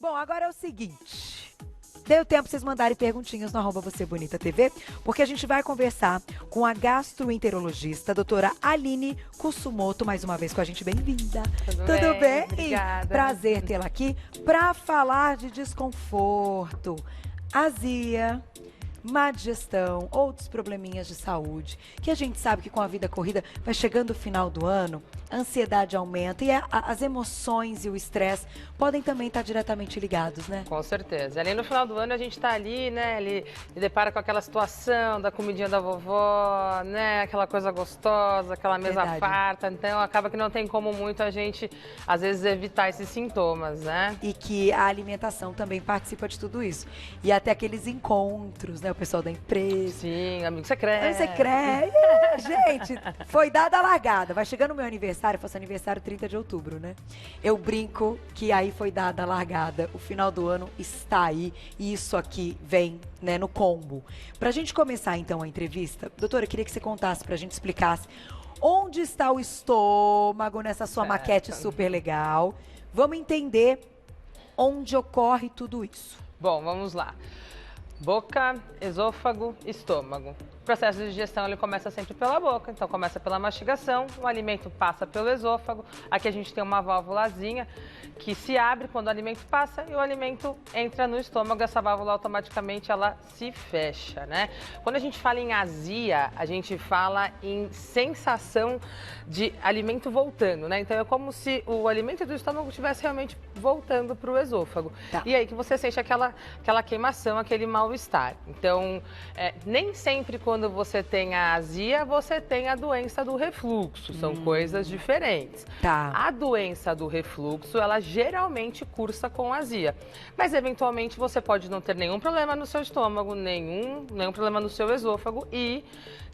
Bom, agora é o seguinte. Deu tempo pra vocês mandarem perguntinhas no @VocêBonitaTV, porque a gente vai conversar com a gastroenterologista, a doutora Aline Kusumoto, mais uma vez com a gente. Bem-vinda. Tudo bem? Obrigada. Prazer tê-la aqui para falar de desconforto, azia, má digestão, outros probleminhas de saúde, que a gente sabe que com a vida corrida vai chegando o final do ano, a ansiedade aumenta e as emoções e o estresse podem também estar diretamente ligados, né? Com certeza. Ali no final do ano a gente tá ali, né? Ele depara com aquela situação da comidinha da vovó, né? Aquela coisa gostosa, aquela mesa Verdade. farta. Então acaba que não tem como muito a gente, às vezes, evitar esses sintomas, né? E que a alimentação também participa de tudo isso. E até aqueles encontros, né? O pessoal da empresa. Sim, amigo secreto. Amigo secreto. Gente, foi dada a largada. Vai chegando o meu aniversário, fosse aniversário 30 de outubro, né? Eu brinco que aí foi dada a largada. O final do ano está aí e isso aqui vem, né, no combo. Pra gente começar então a entrevista, doutora, eu queria que você contasse pra gente, explicasse onde está o estômago nessa sua maquete super legal. Vamos entender onde ocorre tudo isso. Bom, vamos lá. Boca, esôfago, estômago. O processo de digestão ele começa sempre pela boca, então começa pela mastigação, o alimento passa pelo esôfago. Aqui a gente tem uma válvulazinha que se abre quando o alimento passa e o alimento entra no estômago, essa válvula automaticamente ela se fecha, né? Quando a gente fala em azia, a gente fala em sensação de alimento voltando, né? Então é como se o alimento do estômago estivesse realmente voltando para o esôfago. Tá. E aí que você sente aquela queimação, aquele mal-estar. Então, nem sempre quando você tem a azia, você tem a doença do refluxo. São coisas diferentes. Tá. A doença do refluxo, ela geralmente cursa com azia. Mas, eventualmente, você pode não ter nenhum problema no seu estômago, nenhum problema no seu esôfago e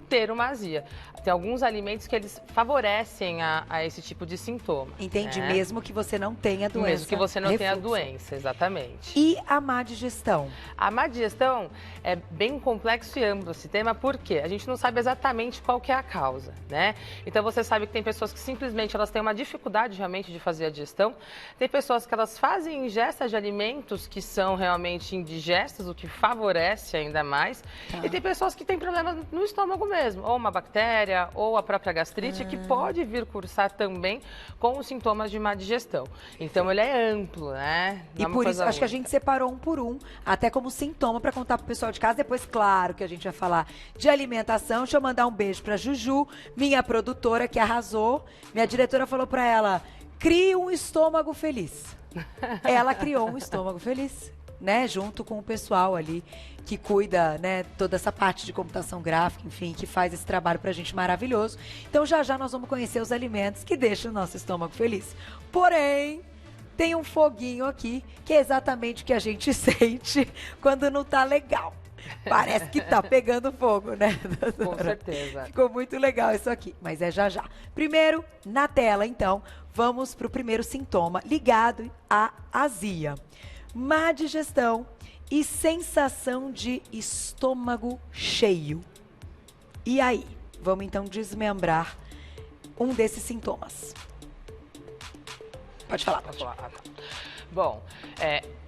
ter uma azia. Tem alguns alimentos que eles favorecem a esse tipo de sintoma. Entendi, né? mesmo que você não tenha doença. Mesmo que você não tenha a refluxo. doença, exatamente. E a má digestão? A má digestão é bem complexo e amplo esse tema, porque a gente não sabe exatamente qual que é a causa, né? Então você sabe que tem pessoas que simplesmente elas têm uma dificuldade realmente de fazer a digestão, tem pessoas que elas fazem ingesta de alimentos que são realmente indigestos, o que favorece ainda mais, e tem pessoas que têm problema no estômago mesmo, ou uma bactéria, ou a própria gastrite, que pode vir cursar também com os sintomas de má digestão. Então ele é amplo, né? Não E é uma por isso, coisa acho que a única. gente separou um por um, até como sintoma para contar pro pessoal de casa. Depois, claro, que a gente vai falar de alimentação. Deixa eu mandar um beijo pra Juju, minha produtora, que arrasou. Minha diretora falou pra ela, crie um estômago feliz. Ela criou um estômago feliz, né? Junto com o pessoal ali que cuida, né, toda essa parte de computação gráfica, enfim, que faz esse trabalho pra gente maravilhoso. Então, já já nós vamos conhecer os alimentos que deixam o nosso estômago feliz. Porém, tem um foguinho aqui, que é exatamente o que a gente sente quando não tá legal. Parece que tá pegando fogo, né, doutora? Com certeza. Ficou muito legal isso aqui, mas é já já. Primeiro, na tela, então, vamos pro primeiro sintoma ligado à azia. Má digestão e sensação de estômago cheio. E aí? Vamos então desmembrar um desses sintomas. Pode falar, pode. Ah, tá. Bom,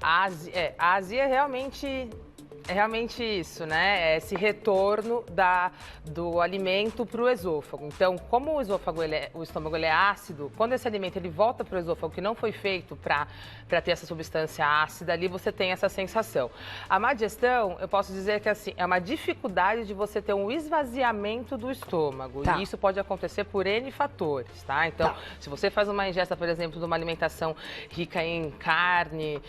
a azia é realmente isso, né? É esse retorno do alimento para o esôfago. Então, como o estômago ele é ácido, quando esse alimento ele volta para o esôfago, que não foi feito para ter essa substância ácida, ali você tem essa sensação. A má digestão, eu posso dizer que assim, é uma dificuldade de você ter um esvaziamento do estômago. Tá. E isso pode acontecer por N fatores, tá? Então, Tá. se você faz uma ingesta, por exemplo, de uma alimentação rica em carne,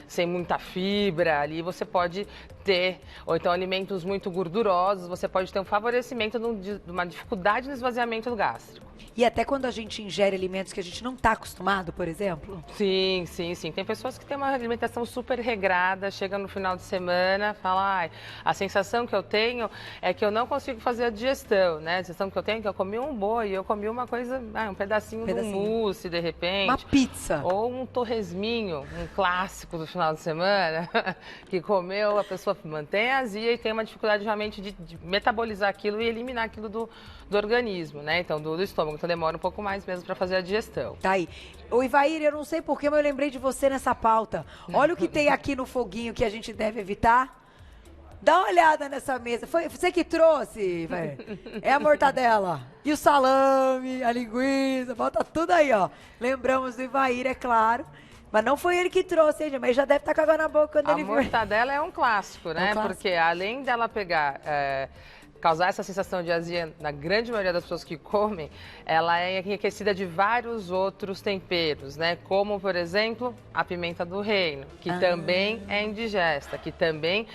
sem muita fibra, ali você pode ter, ou então alimentos muito gordurosos, você pode ter um favorecimento de uma dificuldade no esvaziamento gástrico. E até quando a gente ingere alimentos que a gente não está acostumado, por exemplo? Sim, sim, sim. Tem pessoas que têm uma alimentação super regrada, chega no final de semana, fala, ai, a sensação que eu tenho é que eu não consigo fazer a digestão, né? A sensação que eu tenho é que eu comi um boi, eu comi uma coisa, um pedacinho de um mousse, de repente. Uma pizza. Ou um torresminho, um clássico do final de semana, que comeu pessoa mantém a azia e tem uma dificuldade realmente de metabolizar aquilo e eliminar aquilo do organismo, né? Então, do estômago. Então, demora um pouco mais mesmo para fazer a digestão. Tá aí. Ô, Ivair, eu não sei porquê, mas eu lembrei de você nessa pauta. Olha o que tem aqui no foguinho que a gente deve evitar. Dá uma olhada nessa mesa. Foi você que trouxe, velho. É a mortadela. E o salame, a linguiça, bota tudo aí, ó. Lembramos do Ivair, é claro. Mas não foi ele que trouxe, hein, mas já deve estar com água na boca quando A ele viu. mortadela é um clássico, né? É um clássico. Porque além dela pegar... causar essa sensação de azia na grande maioria das pessoas que comem, ela é enriquecida de vários outros temperos, né? Como, por exemplo, a pimenta do reino, que também é indigesta, que também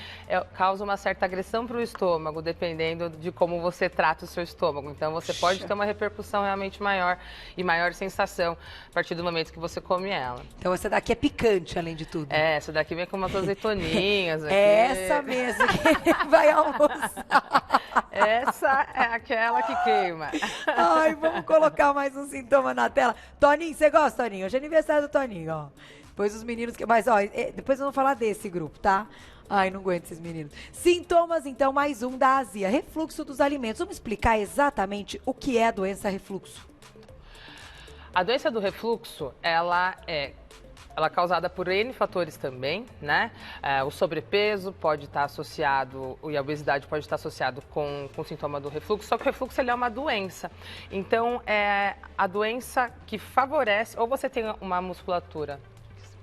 causa uma certa agressão para o estômago, dependendo de como você trata o seu estômago. Então, você pode ter uma repercussão realmente maior e maior sensação a partir do momento que você come ela. Então essa daqui é picante, além de tudo. Essa daqui vem com umas azeitoninhas. Aqui. Essa mesmo que vai almoçar. Essa é aquela que queima. Ai, vamos colocar mais um sintoma na tela. Toninho, você gosta, Toninho? Hoje é aniversário do Toninho, ó. Depois os meninos... Mas, ó, depois eu vou falar desse grupo, tá? Ai, não aguento esses meninos. Sintomas, então, mais um da azia. Refluxo dos alimentos. Vamos explicar exatamente o que é a doença refluxo. A doença do refluxo, ela é causada por N fatores também, né? O sobrepeso pode estar associado, e a obesidade pode estar associado com o sintoma do refluxo, só que o refluxo ele é uma doença. Então, é a doença que favorece, ou você tem uma musculatura,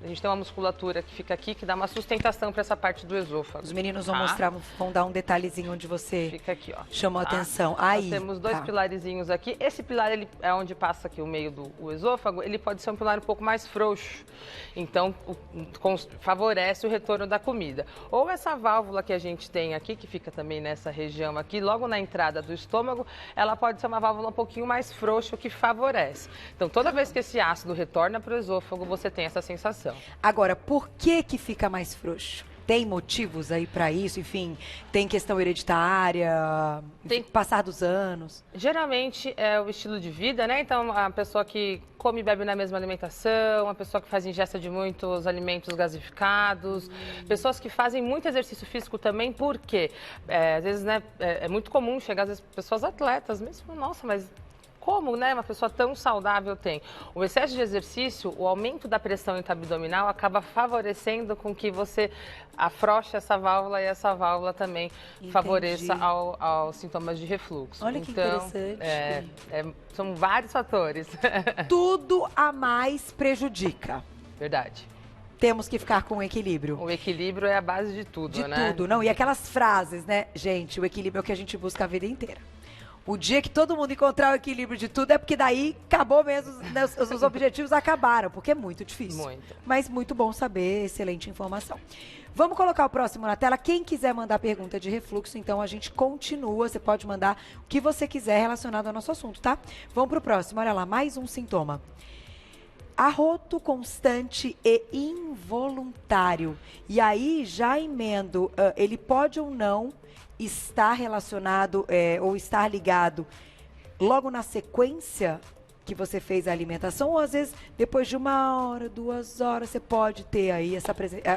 a gente tem uma musculatura que fica aqui, que dá uma sustentação para essa parte do esôfago. Os meninos vão mostrar, vão dar um detalhezinho onde você fica aqui, ó. Chamou a atenção. Aí, nós temos dois pilarizinhos aqui. Esse pilar, ele é onde passa aqui o meio do esôfago, ele pode ser um pilar um pouco mais frouxo. Então, favorece o retorno da comida. Ou essa válvula que a gente tem aqui, que fica também nessa região aqui, logo na entrada do estômago, ela pode ser uma válvula um pouquinho mais frouxa, o que favorece. Então, toda vez que esse ácido retorna para o esôfago, você tem essa sensação. Agora, por que fica mais frouxo? Tem motivos aí para isso? Enfim, tem questão hereditária, tem que passar dos anos? Geralmente é o estilo de vida, né? Então, a pessoa que come e bebe na mesma alimentação, a pessoa que faz ingesta de muitos alimentos gasificados, pessoas que fazem muito exercício físico também, porque às vezes, né, é muito comum chegar, às vezes, pessoas atletas mesmo, nossa, mas... Como, né, uma pessoa tão saudável tem? O excesso de exercício, o aumento da pressão intra-abdominal acaba favorecendo com que você afrouxe essa válvula e essa válvula também favoreça aos sintomas de refluxo. Olha que interessante. São vários fatores. Tudo a mais prejudica. Verdade. Temos que ficar com o equilíbrio. O equilíbrio é a base de tudo, né? De tudo, não. E aquelas frases, né? Gente, o equilíbrio é o que a gente busca a vida inteira. O dia que todo mundo encontrar o equilíbrio de tudo é porque daí acabou mesmo, né, os objetivos acabaram, porque é muito difícil. Muito. Mas muito bom saber, excelente informação. Vamos colocar o próximo na tela. Quem quiser mandar pergunta de refluxo, então a gente continua. Você pode mandar o que você quiser relacionado ao nosso assunto, tá? Vamos pro próximo. Olha lá, mais um sintoma. Arroto constante e involuntário. E aí já emendo, ele pode ou não estar relacionado ou estar ligado logo na sequência que você fez a alimentação, ou às vezes depois de 1 hora, 2 horas, você pode ter aí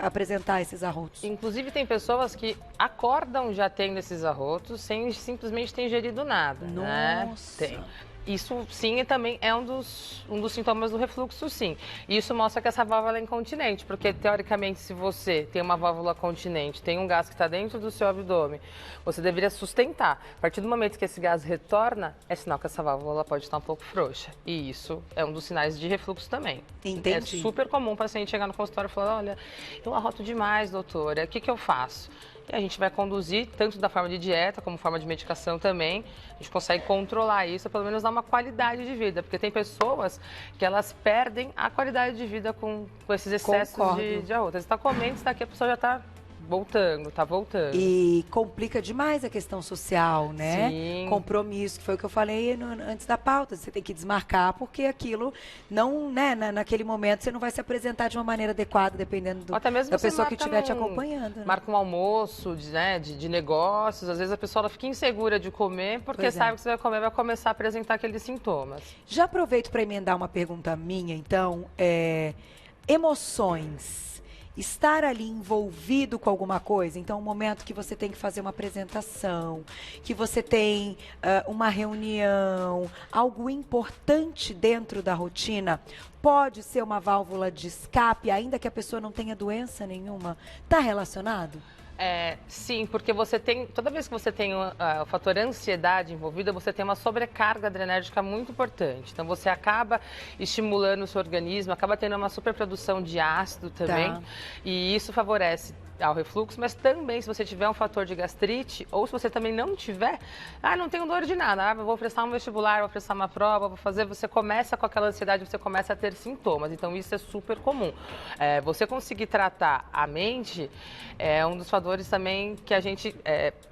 apresentar esses arrotos. Inclusive tem pessoas que acordam já tendo esses arrotos sem simplesmente ter ingerido nada. Nossa! Né? Tem. Isso, sim, também é um dos sintomas do refluxo, sim. E isso mostra que essa válvula é incontinente, porque, teoricamente, se você tem uma válvula continente, tem um gás que está dentro do seu abdômen, você deveria sustentar. A partir do momento que esse gás retorna, é sinal que essa válvula pode estar um pouco frouxa. E isso é um dos sinais de refluxo também. Entendi. É super comum o paciente chegar no consultório e falar, olha, eu arroto demais, doutora, o que eu faço? E a gente vai conduzir, tanto da forma de dieta, como forma de medicação também. A gente consegue controlar isso, pelo menos dar uma qualidade de vida. Porque tem pessoas que elas perdem a qualidade de vida com esses excessos de arroto. Você está comendo, daqui a pessoa já está voltando, tá voltando. E complica demais a questão social, né? Sim. Compromisso, que foi o que eu falei antes da pauta. Você tem que desmarcar, porque aquilo não, né, naquele momento você não vai se apresentar de uma maneira adequada, dependendo da pessoa que estiver te acompanhando. Né? Marca um almoço de negócios, às vezes a pessoa ela fica insegura de comer, porque sabe que você vai comer, vai começar a apresentar aqueles sintomas. Já aproveito para emendar uma pergunta minha, então, emoções estar ali envolvido com alguma coisa. Então, um momento que você tem que fazer uma apresentação, que você tem uma reunião, algo importante dentro da rotina, pode ser uma válvula de escape, ainda que a pessoa não tenha doença nenhuma. Está relacionado? Sim, porque você tem, toda vez que você tem o fator ansiedade envolvida, você tem uma sobrecarga adrenérgica muito importante. Então, você acaba estimulando o seu organismo, acaba tendo uma superprodução de ácido também, e isso favorece ao refluxo, mas também se você tiver um fator de gastrite, ou se você também não tiver, não tenho dor de nada, vou prestar um vestibular, vou prestar uma prova, vou fazer, você começa com aquela ansiedade, você começa a ter sintomas, então isso é super comum. Você conseguir tratar a mente é um dos fatores também que a gente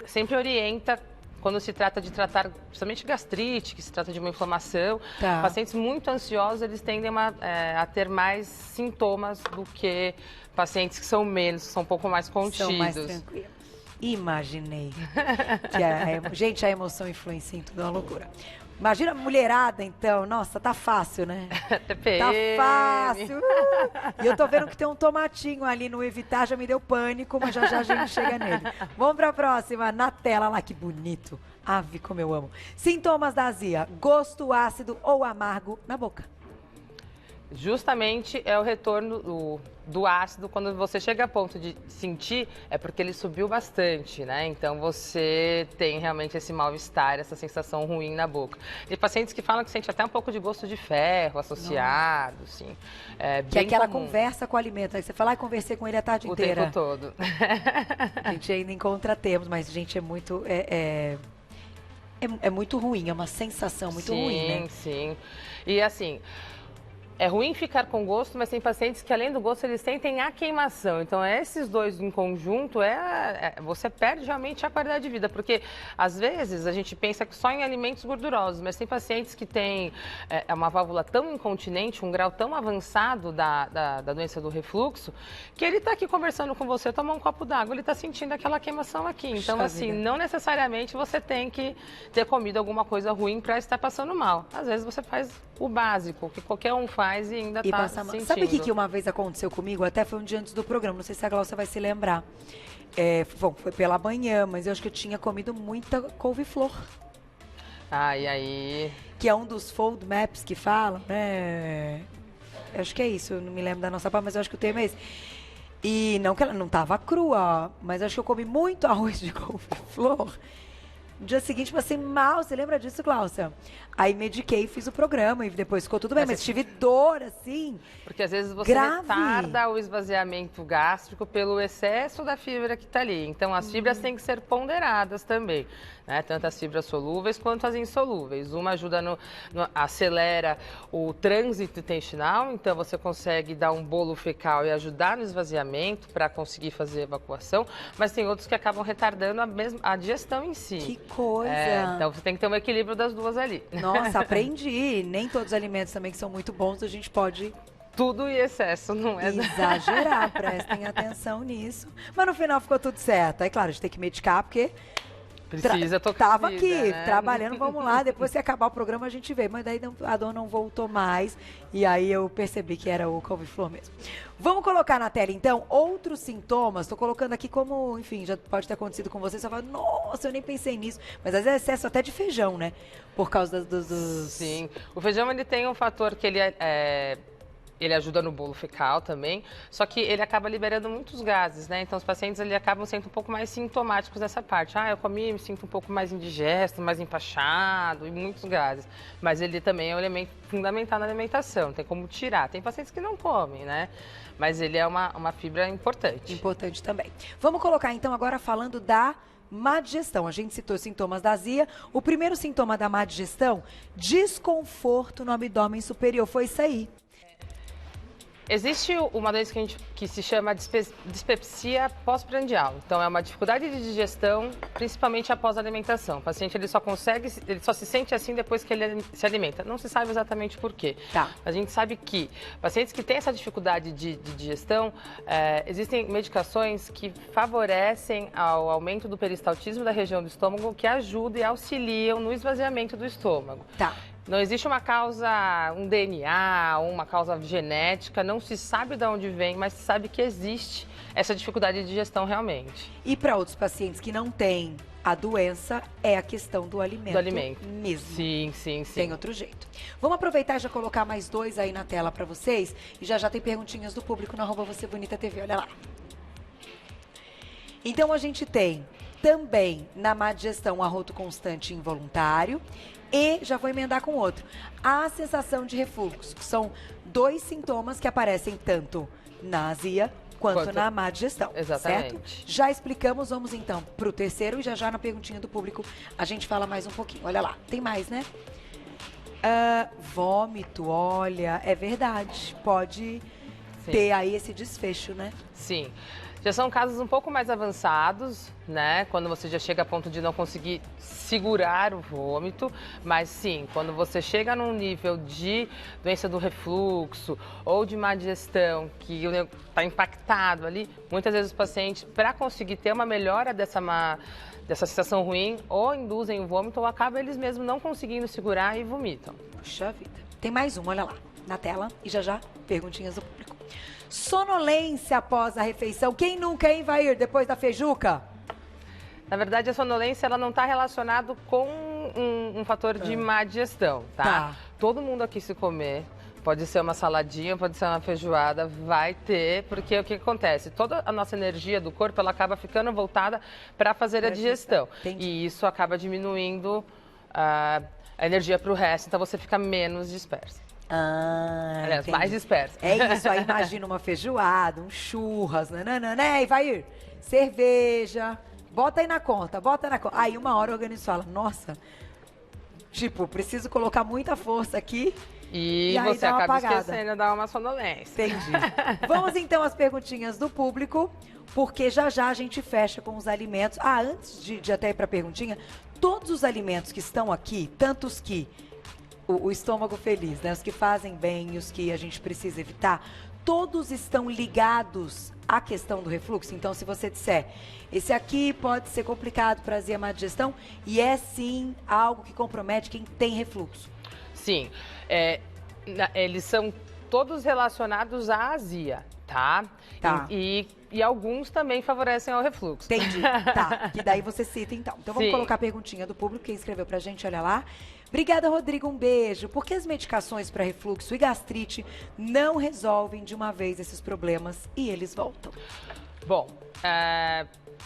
sempre orienta quando se trata de tratar, principalmente gastrite, que se trata de uma inflamação. Pacientes muito ansiosos, eles tendem a ter mais sintomas do que pacientes que são menos, que são um pouco mais contidos. São mais tranquilos. Imaginei. Gente, a emoção influencia em tudo, é uma loucura. Imagina a mulherada, então. Nossa, tá fácil, né? TPM. Tá fácil. E eu tô vendo que tem um tomatinho ali no Evitar, já me deu pânico, mas já a gente chega nele. Vamos pra próxima, na tela lá, que bonito. Ave, como eu amo. Sintomas da azia: gosto ácido ou amargo na boca. Justamente é o retorno do ácido, quando você chega a ponto de sentir, é porque ele subiu bastante, né? Então você tem realmente esse mal-estar, essa sensação ruim na boca. Tem pacientes que falam que sente até um pouco de gosto de ferro associado, assim. Que é aquela conversa com o alimento, né? Você fala, conversei com ele a tarde inteira. O tempo todo. A gente ainda encontra termos, mas, gente, é muito... É muito ruim, é uma sensação muito ruim, né? Sim. E assim... É ruim ficar com gosto, mas tem pacientes que, além do gosto, eles sentem a queimação. Então, esses dois em conjunto, você perde realmente a qualidade de vida. Porque, às vezes, a gente pensa que só em alimentos gordurosos, mas tem pacientes que têm uma válvula tão incontinente, um grau tão avançado da doença do refluxo, que ele está aqui conversando com você, tomar um copo d'água, ele está sentindo aquela queimação aqui. Então, assim, não necessariamente você tem que ter comido alguma coisa ruim para estar passando mal. Às vezes, você faz o básico, que qualquer um faz e ainda está sentindo. Sabe o que uma vez aconteceu comigo? Até foi um dia antes do programa, não sei se a Glaucia vai se lembrar. Foi pela manhã, mas eu acho que eu tinha comido muita couve-flor. E aí... Que é um dos fold maps que falam, né? Eu acho que é isso, eu não me lembro da nossa parte, mas eu acho que o tema é esse. E não que ela não tava crua, mas eu acho que eu comi muito arroz de couve-flor. No dia seguinte, passei mal. Você lembra disso, Glaucia? Aí mediquei, fiz o programa e depois ficou tudo bem. Mas tive dor, assim, porque às vezes você retarda o esvaziamento gástrico pelo excesso da fibra que está ali. Então, as fibras têm que ser ponderadas também, né? Tanto as fibras solúveis quanto as insolúveis. Uma ajuda acelera o trânsito intestinal, então você consegue dar um bolo fecal e ajudar no esvaziamento para conseguir fazer a evacuação. Mas tem outros que acabam retardando a digestão em si. Que coisa! Então, você tem que ter um equilíbrio das duas ali. Nossa, aprendi. Nem todos os alimentos também que são muito bons, a gente pode... Tudo em excesso, não é? Exagerar, prestem atenção nisso. Mas no final ficou tudo certo. Aí, claro, a gente tem que medicar, porque... Precisa tocar Tava vida, aqui, né? trabalhando, vamos lá. Depois que acabar o programa, a gente vê. Mas daí a dor não voltou mais. E aí eu percebi que era o couve-flor mesmo. Vamos colocar na tela, então, outros sintomas. Estou colocando aqui como, enfim, já pode ter acontecido com você. Você fala, nossa, eu nem pensei nisso. Mas às vezes é excesso até de feijão, né? Por causa dos... Sim. O feijão, ele tem um fator que ele ajuda no bolo fecal também, só que ele acaba liberando muitos gases, né? Então, os pacientes acabam sendo um pouco mais sintomáticos dessa parte. Eu comi, me sinto um pouco mais indigesto, mais empachado e muitos gases. Mas ele também é um elemento fundamental na alimentação, tem como tirar. Tem pacientes que não comem, né? Mas ele é uma fibra importante. Importante também. Vamos colocar, então, agora falando da má digestão. A gente citou sintomas da azia. O primeiro sintoma da má digestão, desconforto no abdômen superior. Foi isso aí. Existe uma doença que se chama dispepsia pós-prandial. Então, é uma dificuldade de digestão, principalmente após a alimentação. O paciente ele só se sente assim depois que ele se alimenta. Não se sabe exatamente por quê. A gente sabe que pacientes que têm essa dificuldade de digestão, existem medicações que favorecem ao aumento do peristaltismo da região do estômago, que ajudam e auxiliam no esvaziamento do estômago. Não existe uma causa, um DNA, uma causa genética, não se sabe de onde vem, mas se sabe que existe essa dificuldade de digestão realmente. E para outros pacientes que não têm a doença, é a questão do alimento, mesmo. Sim, sim, sim. Tem outro jeito. Vamos aproveitar e já colocar mais 2 aí na tela para vocês. E já tem perguntinhas do público no @VocêBonitaTV, olha lá. Então a gente tem também na má digestão, arroto constante e involuntário. E já vou emendar com outro. A sensação de refluxo, que são 2 sintomas que aparecem tanto na azia quanto na má digestão. Exatamente. Certo? Já explicamos, vamos então para o terceiro e já na perguntinha do público a gente fala mais um pouquinho. Olha lá, tem mais, né? Vômito, olha, é verdade. Pode ter aí esse desfecho, né? Sim. Já são casos um pouco mais avançados, né? Quando você já chega a ponto de não conseguir segurar o vômito. Mas sim, quando você chega num nível de doença do refluxo ou de má digestão, que está impactado ali, muitas vezes os pacientes, para conseguir ter uma melhora dessa sensação ruim, ou induzem o vômito ou acabam eles mesmos não conseguindo segurar e vomitam. Puxa vida. Tem mais um, olha lá, na tela. E já perguntinhas do público. Sonolência após a refeição. Quem nunca, hein, Vair, depois da feijuca? Na verdade, a sonolência ela não está relacionada com um fator de má digestão, tá? Todo mundo aqui se comer, pode ser uma saladinha, pode ser uma feijoada, vai ter, porque o que acontece? Toda a nossa energia do corpo, ela acaba ficando voltada para fazer a digestão. E isso acaba diminuindo a energia para o resto, então você fica menos dispersa. Aliás, mais dispersa. É isso, aí imagina uma feijoada, um churras, né? E vai ir, cerveja, bota aí na conta, bota na conta. Aí uma hora o organismo fala, nossa, tipo, preciso colocar muita força aqui. E aí você acaba esquecendo, dá uma sonolência. Entendi. Vamos então às perguntinhas do público, porque já a gente fecha com os alimentos. Antes de até ir para a perguntinha, todos os alimentos que estão aqui, tantos que o estômago feliz, né? Os que fazem bem e os que a gente precisa evitar, todos estão ligados à questão do refluxo. Então, se você disser, esse aqui pode ser complicado para azia, má digestão, e é sim algo que compromete quem tem refluxo. Sim, eles são todos relacionados à azia, tá? E alguns também favorecem ao refluxo. Entendi, tá. Que daí você cita então. Então vamos colocar a perguntinha do público, quem escreveu pra gente, olha lá. Obrigada, Rodrigo, um beijo. Por que as medicações para refluxo e gastrite não resolvem de uma vez esses problemas e eles voltam? Bom,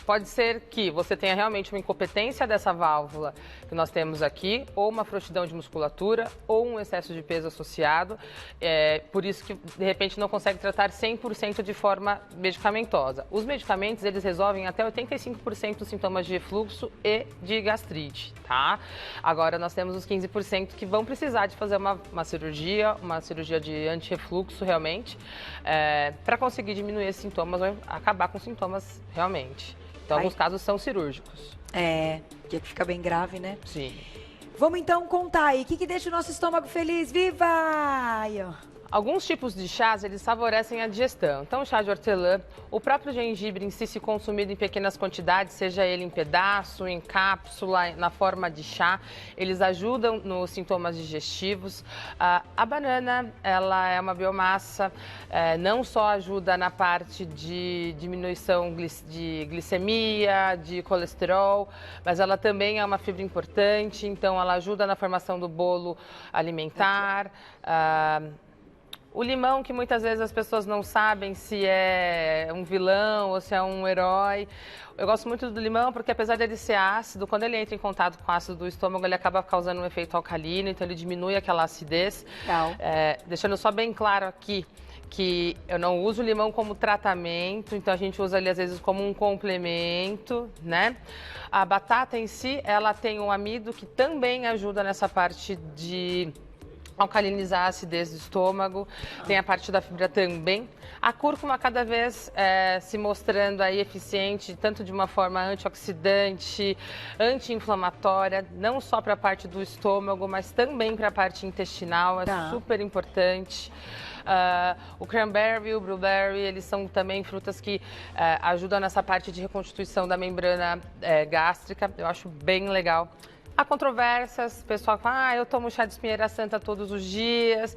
pode ser que você tenha realmente uma incompetência dessa válvula que nós temos aqui, ou uma frouxidão de musculatura, ou um excesso de peso associado. Por isso que, de repente, não consegue tratar 100% de forma medicamentosa. Os medicamentos, eles resolvem até 85% dos sintomas de refluxo e de gastrite, tá? Agora, nós temos os 15% que vão precisar de fazer uma cirurgia de anti-refluxo, realmente, para conseguir diminuir esses sintomas ou acabar com os sintomas realmente. Então, alguns casos são cirúrgicos. Que fica bem grave, né? Sim. Vamos então contar aí. O que deixa o nosso estômago feliz? Viva! Aí, ó. Alguns tipos de chás, eles favorecem a digestão. Então, o chá de hortelã, o próprio gengibre em si, se consumido em pequenas quantidades, seja ele em pedaço, em cápsula, na forma de chá, eles ajudam nos sintomas digestivos. A banana, ela é uma biomassa, não só ajuda na parte de diminuição de glicemia, de colesterol, mas ela também é uma fibra importante, então ela ajuda na formação do bolo alimentar. O limão, que muitas vezes as pessoas não sabem se é um vilão ou se é um herói. Eu gosto muito do limão porque, apesar dele ser ácido, quando ele entra em contato com o ácido do estômago, ele acaba causando um efeito alcalino, então ele diminui aquela acidez. Deixando só bem claro aqui que eu não uso o limão como tratamento, então a gente usa ele às vezes como um complemento, né? A batata em si, ela tem um amido que também ajuda nessa parte de alcalinizar a acidez do estômago, tem a parte da fibra também. A cúrcuma cada vez se mostrando aí eficiente, tanto de uma forma antioxidante, anti-inflamatória, não só para a parte do estômago, mas também para a parte intestinal, super importante. O cranberry e o blueberry, eles são também frutas que ajudam nessa parte de reconstituição da membrana gástrica, eu acho bem legal. Há controvérsias, o pessoal fala, eu tomo chá de espinheira santa todos os dias.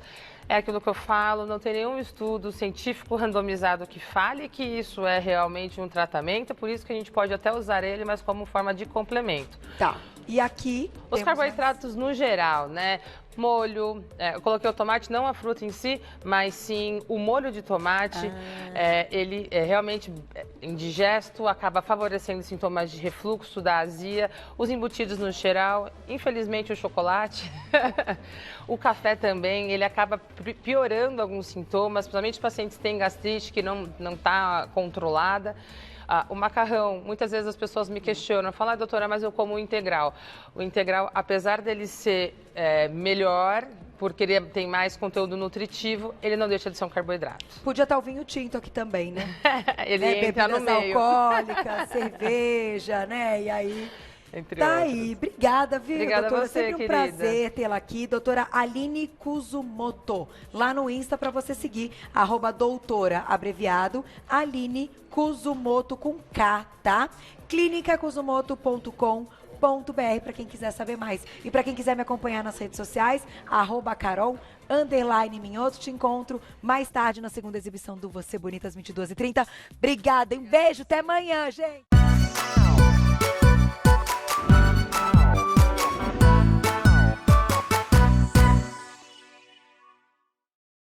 É aquilo que eu falo, não tem nenhum estudo científico randomizado que fale que isso é realmente um tratamento, por isso que a gente pode até usar ele, mas como forma de complemento. Tá. E aqui Os carboidratos no geral, né? Molho, eu coloquei o tomate, não a fruta em si, mas sim o molho de tomate. Ele é realmente indigesto, acaba favorecendo sintomas de refluxo, da azia. Os embutidos no geral, infelizmente o chocolate, o café também, ele acaba piorando alguns sintomas, principalmente pacientes que têm gastrite que não está controlada. O macarrão, muitas vezes as pessoas me questionam, falam, doutora, mas eu como o integral. O integral, apesar dele ser melhor, porque ele tem mais conteúdo nutritivo, ele não deixa de ser um carboidrato. Podia estar o vinho tinto aqui também, né? Ele entra no bebidas meio. alcoólicas, cerveja, né? E aí... Entre Tá outros. aí, obrigada, viu, Obrigada a doutora? você, Sempre um querida. prazer tê-la aqui. Doutora Aline Kuzumoto, lá no Insta para você seguir, @doutora, abreviado, Aline Kuzumoto com K, tá? clinicakuzumoto.com.br para quem quiser saber mais. E para quem quiser me acompanhar nas redes sociais, @Carol_Minhoto. Te encontro mais tarde na segunda exibição do Você Bonita às 22h30. Obrigada, um beijo, até amanhã, gente!